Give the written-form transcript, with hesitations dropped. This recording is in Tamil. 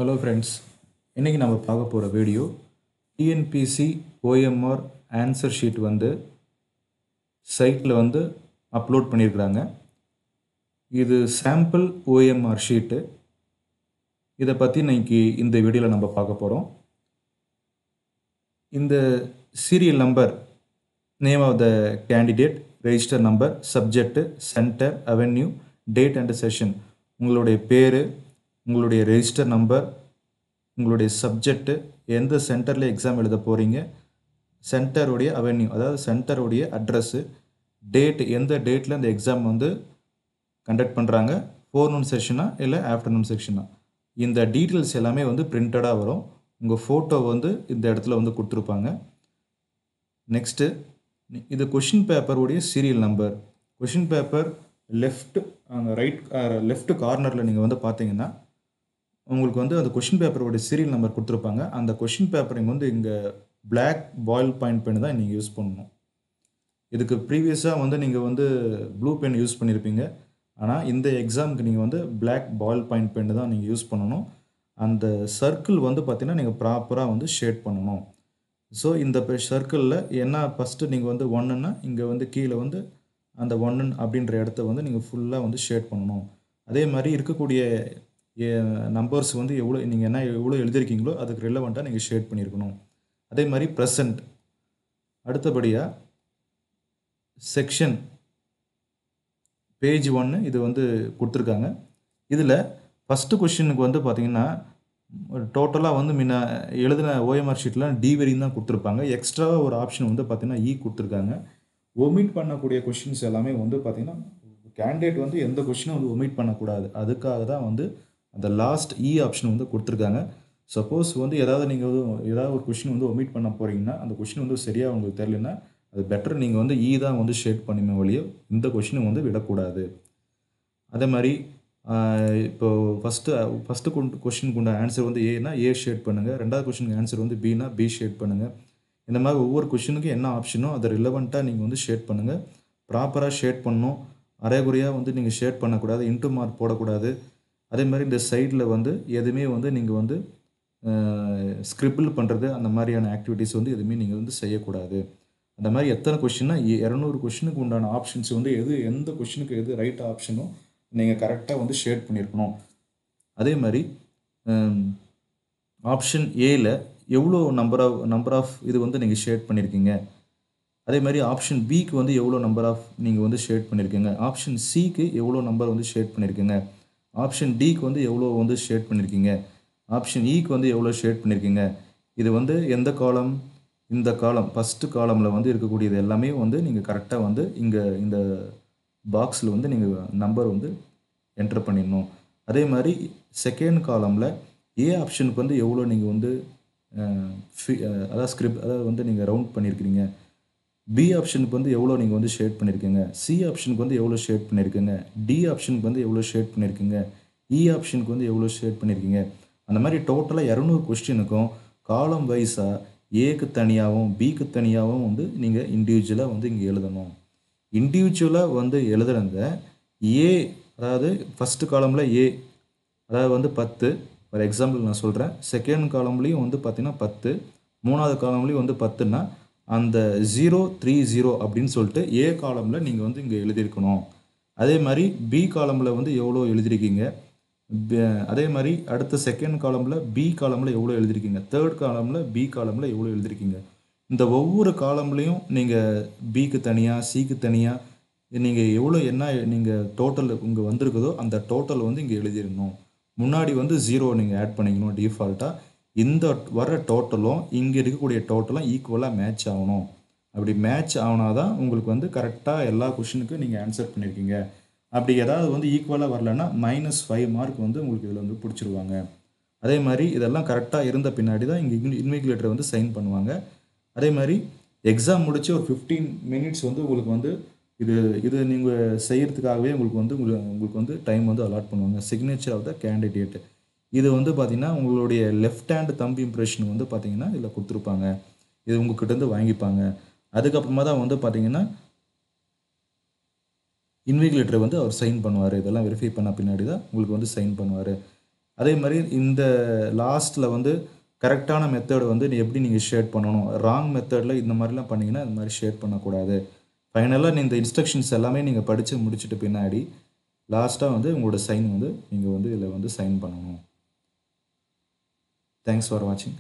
ஹலோ ஃப்ரெண்ட்ஸ், இன்றைக்கி நம்ம பார்க்க போகிற video TNPSC OMR answer sheet வந்து சைட்டில் வந்து அப்லோட் பண்ணியிருக்கிறாங்க. இது சாம்பிள் ஓஎம்ஆர் ஷீட்டு. இதை பற்றி இன்னைக்கு இந்த வீடியோவில் நம்ம பார்க்க போகிறோம். இந்த serial number, name of the candidate, register number, subject, centre, avenue, date and session, உங்களுடைய பேர், உங்களுடைய ரெஜிஸ்டர் நம்பர், உங்களுடைய சப்ஜெக்ட்டு, எந்த சென்டரில் எக்ஸாம் எழுத போகிறீங்க, சென்டருடைய அவென்யூ அதாவது சென்டருடைய அட்ரஸ்ஸு, டேட், எந்த டேட்டில் அந்த எக்ஸாம் வந்து கண்டக்ட் பண்ணுறாங்க, ஃபோர்நூன் செஷனா இல்லை ஆஃப்டர்நூன் செஷனா, இந்த டீட்டெயில்ஸ் எல்லாமே வந்து பிரிண்டடாக வரும். உங்கள் ஃபோட்டோ வந்து இந்த இடத்துல வந்து கொடுத்துருப்பாங்க. நெக்ஸ்ட்டு, இது கொஷின் பேப்பருடைய serial number. Question paper left கார்னரில் நீங்கள் வந்து பார்த்தீங்கன்னா உங்களுக்கு வந்து அந்த கொஷின் பேப்பரோட சீரியல் நம்பர் கொடுத்துருப்பாங்க. அந்த கொஷின் பேப்பர் நீங்கள் வந்து இங்கே பிளாக் பாயில் பாயிண்ட் பென் தான் நீங்கள் யூஸ் பண்ணணும். இதுக்கு ப்ரீவியஸாக வந்து நீங்கள் வந்து ப்ளூ பென் யூஸ் பண்ணியிருப்பீங்க. ஆனால் இந்த எக்ஸாமுக்கு நீங்கள் வந்து பிளாக் பாயில் பாயிண்ட் பென் தான் நீங்கள் யூஸ் பண்ணணும். அந்த சர்க்கிள் வந்து பார்த்தீங்கன்னா நீங்கள் ப்ராப்பராக வந்து ஷேட் பண்ணணும். ஸோ இந்த சர்க்கிளில் என்ன ஃபஸ்ட்டு நீங்கள் வந்து ஒன்றுன்னா இங்கே வந்து கீழே வந்து அந்த ஒன்று அப்படின்ற இடத்த வந்து நீங்கள் ஃபுல்லாக வந்து ஷேட் பண்ணணும். அதே மாதிரி இருக்கக்கூடிய நம்பர்ஸ் வந்து நீங்கள் எவ்வளோ எழுதியிருக்கீங்களோ அதுக்கு ரிலவெண்ட்டாக நீங்கள் ஷேட் பண்ணியிருக்கணும். அதே மாதிரி ப்ரெசன்ட். அடுத்தபடியாக செக்ஷன் பேஜ் 1 இது வந்து கொடுத்துருக்காங்க. இதில் ஃபஸ்ட்டு கொஷினுக்கு வந்து பார்த்தீங்கன்னா டோட்டலாக வந்து முன்ன எழுதின ஓஎம்ஆர் ஷீட்டில் டி வரையும் தான் கொடுத்துருப்பாங்க. எக்ஸ்ட்ராவாக ஒரு ஆப்ஷன் வந்து பார்த்தீங்கன்னா இ கொடுத்துருக்காங்க. ஒமிட் பண்ணக்கூடிய கொஷின்ஸ் எல்லாமே வந்து பார்த்தீங்கன்னா கேண்டிடேட் வந்து எந்த கொஷினும் வந்து ஒமிட் பண்ணக்கூடாது. அதுக்காக தான் வந்து அந்த லாஸ்ட் இ ஆப்ஷன் வந்து கொடுத்துருக்காங்க. சப்போஸ் வந்து ஏதாவது ஒரு கொஷின் வந்து ஒமிட் பண்ண போகிறீங்கன்னா அந்த கொஷின் வந்து சரியாக உங்களுக்கு தெரியலன்னா அது பெட்டர் நீங்கள் வந்து இ தான் வந்து ஷேட் பண்ணுமே ஒழிய இந்த கொஷினை வந்து விடக்கூடாது. அதே மாதிரி இப்போது ஃபஸ்ட்டு கொஷினுக்கு உண்டான ஆன்சர் வந்து ஏன்னா ஏ ஷேட் பண்ணுங்கள், ரெண்டாவது கொஷினுக்கு ஆன்சர் வந்து பின்னா பி ஷேட் பண்ணுங்கள். இந்த மாதிரி ஒவ்வொரு கொஷினுக்கும் என்ன ஆப்ஷனோ அதை ரிலவெண்ட்டாக நீங்கள் வந்து ஷேட் பண்ணுங்கள். ப்ராப்பராக ஷேட் பண்ணணும். அரைகுறையாக வந்து நீங்கள் ஷேட் பண்ணக்கூடாது, இன்ட்டு மார்க் போடக்கூடாது. அதே மாதிரி இந்த சைடில் வந்து எதுவுமே வந்து நீங்கள் வந்து ஸ்கிரிபிள் பண்ணுறது அந்த மாதிரியான ஆக்டிவிட்டீஸ் வந்து எதுவுமே நீங்கள் வந்து செய்யக்கூடாது. அந்த மாதிரி எத்தனை கொஷின்னா 200 கொஷினுக்கு உண்டான ஆப்ஷன்ஸ் வந்து எந்த கொஷினுக்கு எது ரைட் ஆப்ஷனோ நீங்கள் கரெக்டாக வந்து ஷேட் பண்ணியிருக்கணும். அதே மாதிரி ஆப்ஷன் ஏல எவ்வளோ நம்பர் ஆஃப் இது வந்து நீங்கள் ஷேட் பண்ணியிருக்கீங்க. அதே மாதிரி ஆப்ஷன் பிக்கு வந்து எவ்வளோ நம்பர் ஆஃப் நீங்கள் வந்து ஷேட் பண்ணியிருக்கீங்க. ஆப்ஷன் சிக்கு எவ்வளோ நம்பர் வந்து ஷேட் பண்ணியிருக்கீங்க. ஆப்ஷன் டிக்கு வந்து எவ்வளோ வந்து ஷேட் பண்ணியிருக்கீங்க. ஆப்ஷன் இக்கு வந்து எவ்வளோ ஷேட் பண்ணியிருக்கீங்க. இது வந்து எந்த காலம், இந்த காலம் ஃபஸ்ட்டு காலமில் வந்து இருக்கக்கூடியது எல்லாமே வந்து நீங்கள் கரெக்டாக வந்து இங்கே இந்த பாக்ஸில் வந்து நீங்கள் நம்பர் வந்து என்டர் பண்ணிடணும். அதே மாதிரி செகண்ட் காலமில் ஏ ஆப்ஷனுக்கு வந்து எவ்வளோ நீங்கள் வந்து அதாவது வந்து நீங்கள் ரவுண்ட் பண்ணியிருக்கிறீங்க. பி ஆப்ஷனுக்கு வந்து எவ்வளோ நீங்கள் வந்து ஷேட் பண்ணியிருக்கீங்க. சி ஆப்ஷனுக்கு வந்து எவ்வளோ ஷேட் பண்ணியிருக்கீங்க. டி ஆப்ஷனுக்கு வந்து எவ்வளோ ஷேட் பண்ணியிருக்கீங்க. இ ஆப்ஷனுக்கு வந்து எவ்வளோ ஷேட் பண்ணியிருக்கீங்க. அந்த மாதிரி டோட்டலாக 200 கொஸ்டினுக்கும் காலம் வைஸாக ஏக்கு தனியாகவும் பிக்கு தனியாகவும் வந்து நீங்கள் இண்டிவிஜுவலாக வந்து இங்கே எழுதணும். இண்டிவிஜுவலாக வந்து எழுதுறங்க ஏ, அதாவது ஃபஸ்ட்டு காலமில் ஏ அதாவது வந்து 10 ஃபார் எக்ஸாம்பிள் நான் சொல்கிறேன். செகண்ட் காலம்லேயும் வந்து பார்த்திங்கன்னா 10, மூணாவது காலம்லேயும் வந்து 10ன்னா அந்த 030 அப்படின்னு சொல்லிட்டு ஏ காலமில் நீங்கள் வந்து இங்கே எழுதியிருக்கணும். அதே மாதிரி பி காலமில் வந்து எவ்வளோ எழுதியிருக்கீங்க. அதே மாதிரி அடுத்த செகண்ட் காலமில் பி காலமில் எவ்வளோ எழுதியிருக்கீங்க. தேர்ட் காலமில் பி காலமில் எவ்வளோ எழுதியிருக்கீங்க. இந்த ஒவ்வொரு காலம்லேயும் நீங்கள் பிக்கு தனியாக சிக்கு தனியாக நீங்கள் எவ்வளோ நீங்கள் டோட்டல் இங்கே வந்திருக்குதோ அந்த டோட்டல் வந்து இங்கே எழுதிடணும். முன்னாடி வந்து 0 நீங்கள் ஆட் பண்ணிக்கணும் டிஃபால்ட்டாக. இந்த வர டோட்டலும் இங்கே இருக்கக்கூடிய டோட்டலும் ஈக்குவலாக மேட்ச் ஆகணும். அப்படி மேட்ச் ஆகினா தான் உங்களுக்கு வந்து கரெக்டாக எல்லா கொஷினுக்கும் நீங்கள் ஆன்சர் பண்ணியிருக்கீங்க. அப்படி ஏதாவது வந்து ஈக்குவலாக வரலன்னா -5 மார்க் வந்து உங்களுக்கு இதில் வந்து பிடிச்சிருவாங்க. அதே மாதிரி இதெல்லாம் கரெக்டாக இருந்த பின்னாடி தான் இங்கே இன்விஜிலேட்டர் வந்து சைன் பண்ணுவாங்க. அதே மாதிரி எக்ஸாம் முடிச்சு ஒரு 15 மினிட்ஸ் வந்து உங்களுக்கு வந்து இது நீங்கள் செய்கிறதுக்காகவே உங்களுக்கு வந்து டைம் வந்து அலாட் பண்ணுவாங்க. Signature of the candidate. இது வந்து பார்த்திங்கன்னா உங்களுடைய லெஃப்ட் ஹேண்ட் தம்பி இம்ப்ரெஷன் வந்து பார்த்திங்கன்னா இதில் கொடுத்துருப்பாங்க. இது உங்கள்கிட்டருந்து வாங்கிப்பாங்க. அதுக்கப்புறமா தான் வந்து பார்த்திங்கன்னா இன்விஜிலேட்டர் வந்து அவர் சைன் பண்ணுவார். இதெல்லாம் வெரிஃபை பண்ண பின்னாடி தான் உங்களுக்கு வந்து சைன் பண்ணுவார். அதே மாதிரி இந்த லாஸ்ட்டில் வந்து கரெக்டான மெத்தட் வந்து எப்படி நீங்கள் ஷேட் பண்ணணும், ராங் மெத்தடில் இந்த மாதிரிலாம் பண்ணிங்கன்னா இந்த மாதிரி ஷேட் பண்ணக்கூடாது. ஃபைனலாக இந்த இன்ஸ்ட்ரக்ஷன்ஸ் எல்லாமே நீங்கள் படித்து முடிச்சுட்டு பின்னாடி லாஸ்ட்டாக வந்து உங்களோட சைன் வந்து நீங்கள் வந்து இதில் வந்து சைன் பண்ணணும். தேங்க்ஸ் ஃபார் வாட்சிங்.